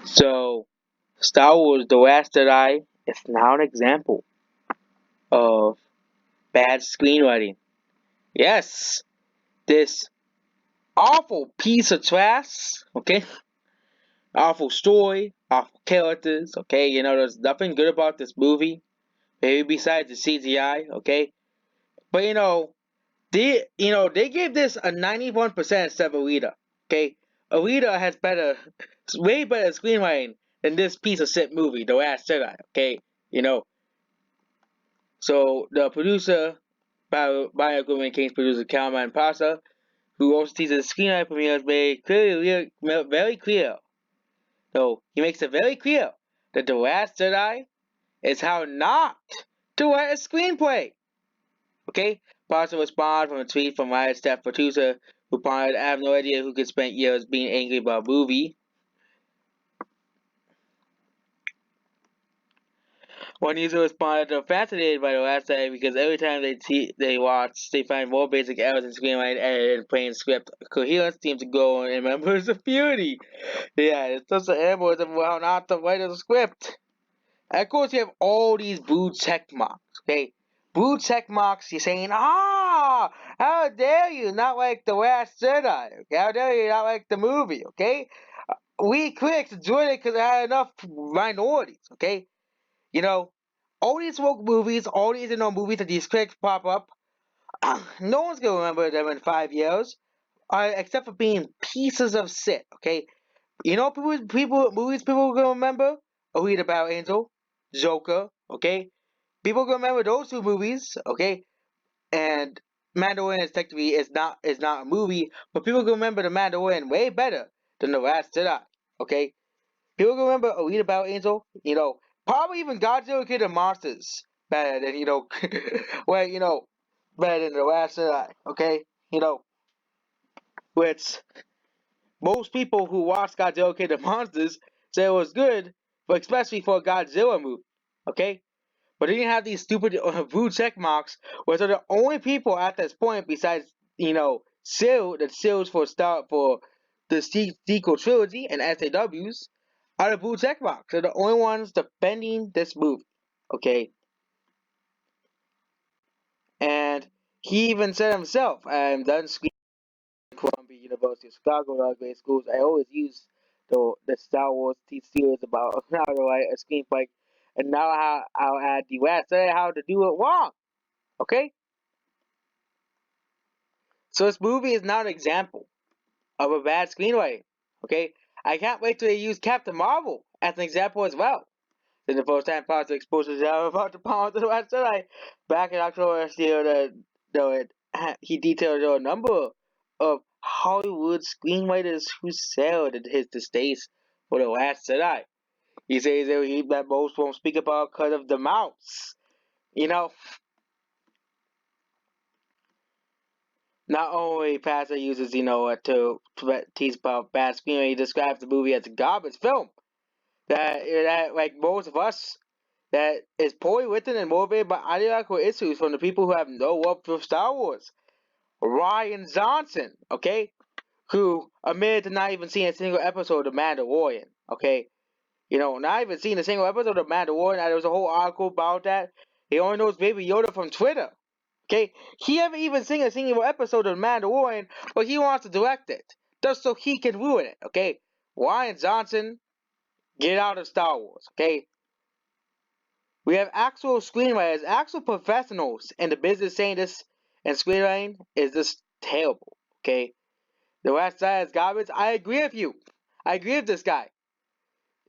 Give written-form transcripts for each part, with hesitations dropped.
So, Star Wars The Last Jedi is now an example of bad screenwriting. Yes, this awful piece of trash, okay? Awful story, awful characters, okay? There's nothing good about this movie, maybe besides the CGI, okay? But they gave this a 91% instead of Alita, okay? Alita has way better screenwriting than this piece of shit movie, The Last Jedi, okay? You know, So the producer, Biogoodman King's producer Calman Pasa, who also teases the screenwriting premiere, very clear. So he makes it very clear that The Last Jedi is how not to write a screenplay. Okay? Pasa responds from a tweet from Riot staff producer who pondered, I have no idea who could spend years being angry about a movie. One user responded, they're fascinated by The Last Jedi because every time they watch, they find more basic errors in screenwriting, edited, and plain script. Coherence seems to go in members of purity. Yeah, it's just an errors of how not to write a script. And of course, you have all these blue check marks, okay? Blue check marks, you're saying, how dare you not like The Last Jedi? Okay? How dare you not like the movie, okay? We critics enjoyed it because it had enough minorities, okay? You know, all these woke movies, all these movies that these critics pop up, no one's gonna remember them in 5 years, except for being pieces of shit. Okay, movies people are gonna remember. A Read About Angel, Joker. Okay, people are gonna remember those two movies. Okay, and Mandalorian is technically is not a movie, but people are gonna remember the Mandalorian way better than the Last Jedi. Okay, people can remember a Read About Angel, probably even Godzilla Kid and Monsters better than, well, better than The Last Jedi, okay? You know, which most people who watch Godzilla Kid and Monsters say it was good, but especially for a Godzilla movie, okay? But then you have these stupid blue check marks, which are the only people at this point besides, that seals for the sequel trilogy and SAWs are the blue check marks. They're the only ones defending this movie. Okay? And he even said himself, I'm done screaming at Columbia University of Chicago, and grade schools. I always use the Star Wars theories about how to write a screenplay, and now I'll add the West, how to do it wrong. Okay? So this movie is not an example of a bad screenwriting. Okay? I can't wait till they use Captain Marvel as an example as well. Then the first time positive exposure I'm about to pound to the West Jedi. Back in October last year, he detailed a number of Hollywood screenwriters who sailed his distaste for the Last Jedi. He says that most won't speak about because of the mouse. You know, not only Passer uses, to tease about bad screenwriting, he describes the movie as a garbage film. That like most of us, that is poorly written and motivated by ideological issues from the people who have no love for Star Wars. Ryan Johnson, okay, who admitted to not even seeing a single episode of Mandalorian, okay, not even seeing a single episode of Mandalorian. There was a whole article about that. He only knows Baby Yoda from Twitter, okay. He haven't even seen a single episode of Mandalorian, but he wants to direct it just so he can ruin it, okay. Ryan Johnson, get out of Star Wars, okay. We have actual screenwriters, actual professionals in the business saying this, and screenwriting is just terrible. Okay, the Last Jedi is garbage. I agree with you. I agree with this guy,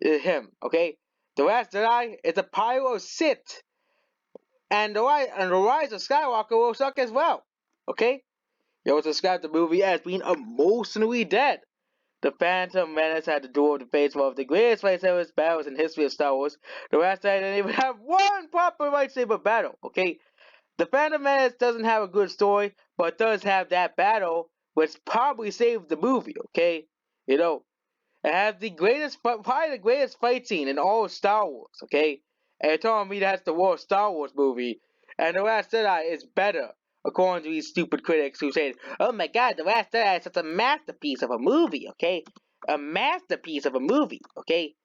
him. Okay, the Last Jedi is a pile of shit, and the Rise of Skywalker will suck as well. Okay, you also described the movie as being emotionally dead. The Phantom Menace had to duel the face of the greatest lightsaber battles in history of Star Wars. The Last Jedi didn't even have one proper lightsaber battle. Okay, the Phantom Menace doesn't have a good story, but does have that battle, which probably saved the movie. Okay, it has probably the greatest fight scene in all of Star Wars. Okay, and you're telling me that's the worst Star Wars movie, and The Last Jedi is better, according to these stupid critics who say, "Oh my God, The Last Jedi is such a masterpiece of a movie." Okay, a masterpiece of a movie. Okay,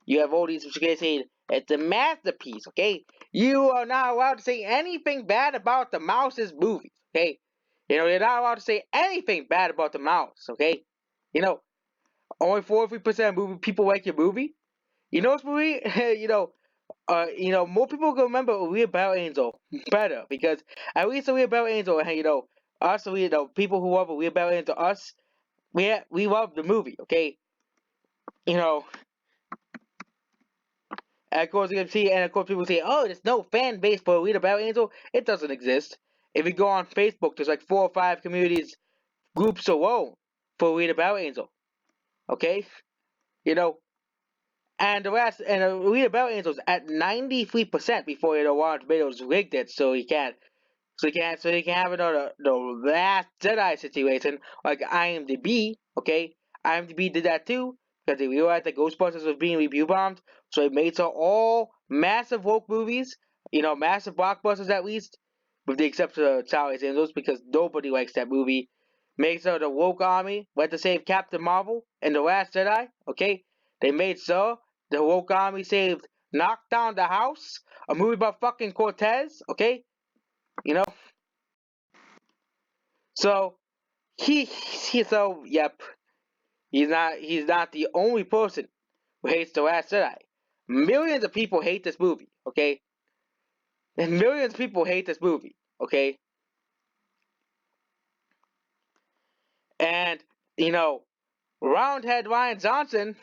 You have all these guys saying it's a masterpiece, okay? You are not allowed to say anything bad about the Mouse's movies, okay? You're not allowed to say anything bad about the Mouse, okay? You know, only 43% of movie people like your movie. You know this movie? More people can remember a Weird Battle Angel better because at least a Weird Battle Angel, us, people who love a Weird Battle Angel, us, we love the movie, okay? You know, and of course you can see, and of course people say, oh, there's no fan base for a Weird Battle Angel. It doesn't exist. If you go on Facebook, there's like 4 or 5 communities groups alone for a Weird Battle Angel, okay? You know, and the rest, and Weird Battle Angel's at 93% before Rotten Tomatoes rigged it, so he can't. So they can have another the last Jedi situation like IMDb. Okay, IMDb did that too because they realized that Ghostbusters was being review bombed, so they made so all massive woke movies, massive blockbusters at least, with the exception of Charlie's Angels because nobody likes that movie. Made so the woke army went to save Captain Marvel and the Last Jedi. Okay, they made so the woke army saved Knocked Down the House, a movie about fucking Cortez. Okay, you know. So yep, he's not the only person who hates the Last Jedi. Millions of people hate this movie, okay? And millions of people hate this movie, okay? And Roundhead Ryan Johnson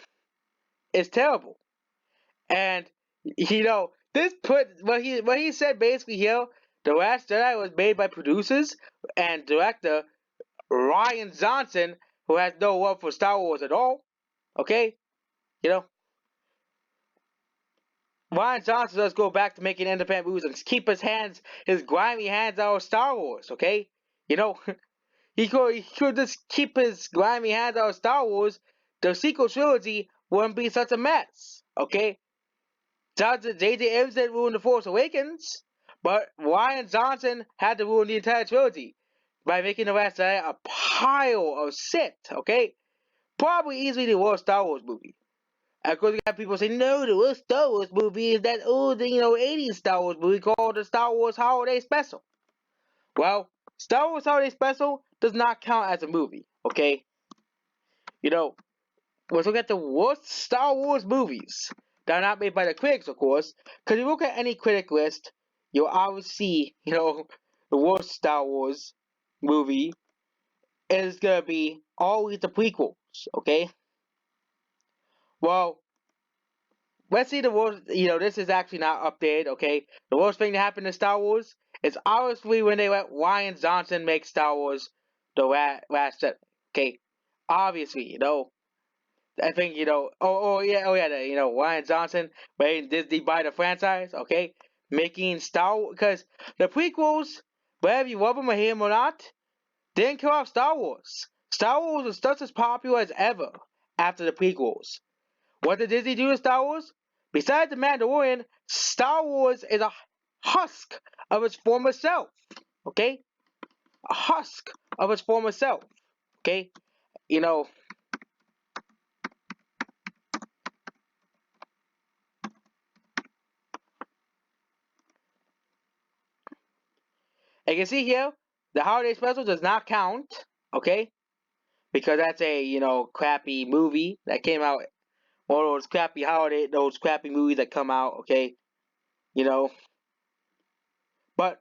is terrible. And this put what he said basically here, The Last Jedi was made by producers and director Ryan Johnson, who has no love for Star Wars at all. Okay? You know, Ryan Johnson does go back to making independent movies and keep his grimy hands out of Star Wars, okay? You know, he could just keep his grimy hands out of Star Wars. The sequel trilogy wouldn't be such a mess, okay? J.J. Abrams didn't ruin The Force Awakens, but Ryan Johnson had to ruin the entire trilogy by making The Last Jedi a pile of shit, okay? Probably easily the worst Star Wars movie. Of course, you have people say, no, the worst Star Wars movie is that old, 80s Star Wars movie called the Star Wars Holiday Special. Well, Star Wars Holiday Special does not count as a movie, okay? Let's look at the worst Star Wars movies that are not made by the critics, of course, because if you look at any critic list, you'll always see, the worst Star Wars movie is going to be always the prequels, okay? Well, let's see the worst. This is actually not updated. Okay, the worst thing that happened in Star Wars is obviously when they let Ryan Johnson make Star Wars the last Jedi. Okay, obviously, I think Ryan Johnson made Disney buy the franchise. Okay, making Star Wars because the prequels, whether you love them or hate them or not, didn't kill off Star Wars. Star Wars was just as popular as ever after the prequels. What did Disney do to Star Wars? Besides The Mandalorian, Star Wars is a husk of its former self. Okay? A husk of its former self. Okay? You can see here, the holiday special does not count. Okay? Because that's a, crappy movie that came out. One of those crappy movies that come out. Okay? You know? But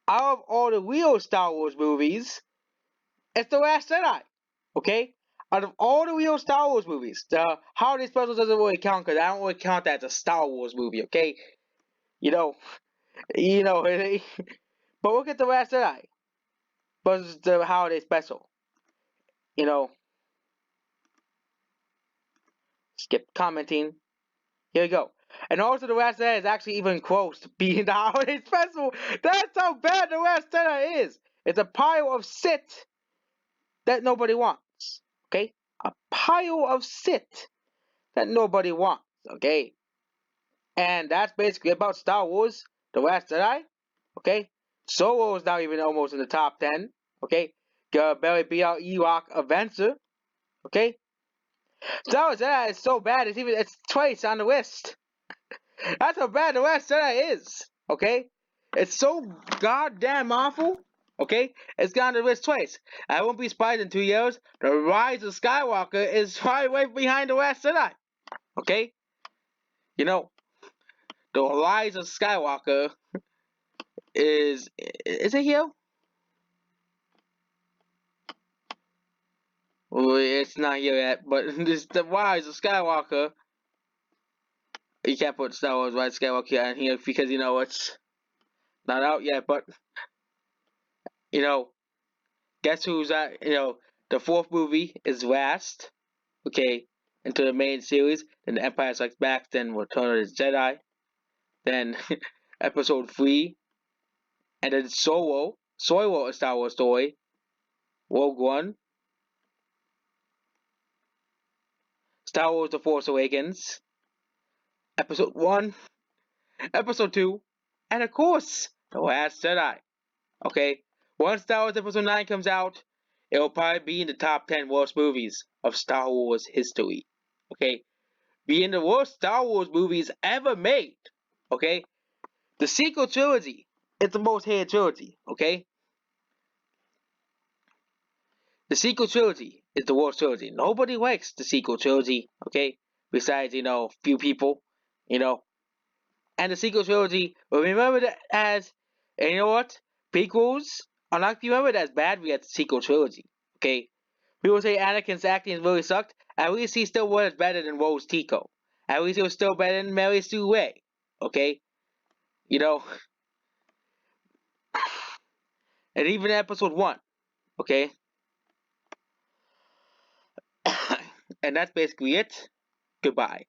out of all the real Star Wars movies, it's The Last Jedi. Okay? Out of all the real Star Wars movies, the holiday special doesn't really count because I don't really count that as a Star Wars movie, okay? You know, you know, but look at The Last Jedi versus the holiday special. You know, skip commenting. Here we go. And also The Last Jedi is actually even close to being the holiday special. That's how bad The Last Jedi is. It's a pile of shit that nobody wants. Okay? A pile of shit that nobody wants. Okay? And that's basically about Star Wars, The Last Jedi. Okay? Solo is not even almost in the top 10. Okay? Barely beat out Ewok Adventure. Okay? Star Wars Jedi is so bad. It's twice on the list. That's how bad the Last Jedi is. Okay, it's so goddamn awful. Okay, it's got on the list twice. I won't be surprised in 2 years. The Rise of Skywalker is right behind the Last Jedi. Okay, you know the Rise of Skywalker is it here? Well, it's not here yet, but this the Rise of Skywalker. You can't put Star Wars Rise of Skywalker on here because it's not out yet. But you know, guess who's at? The fourth movie is last. Okay, into the main series. Then the Empire Strikes Back. Then Return of the Jedi. Then Episode 3, and then Solo, a Star Wars story. Rogue One. Star Wars: The Force Awakens. Episode 1, Episode 2, and of course, The Last Jedi. Okay? Once Star Wars Episode 9 comes out, it will probably be in the top 10 worst movies of Star Wars history. Okay? Being the worst Star Wars movies ever made. Okay? The sequel trilogy is the most hated trilogy. Okay? The sequel trilogy is the worst trilogy. Nobody likes the sequel trilogy. Okay? Besides, few people. You know, and the sequel trilogy, we remember that as, and you know what? Prequels are not remembered as bad. We got the sequel trilogy. Okay, people say Anakin's acting really sucked. At least he still was better than Rose Tico. At least he was still better than Mary Sue Ray. Okay, you know, and even Episode 1. Okay, and that's basically it. Goodbye.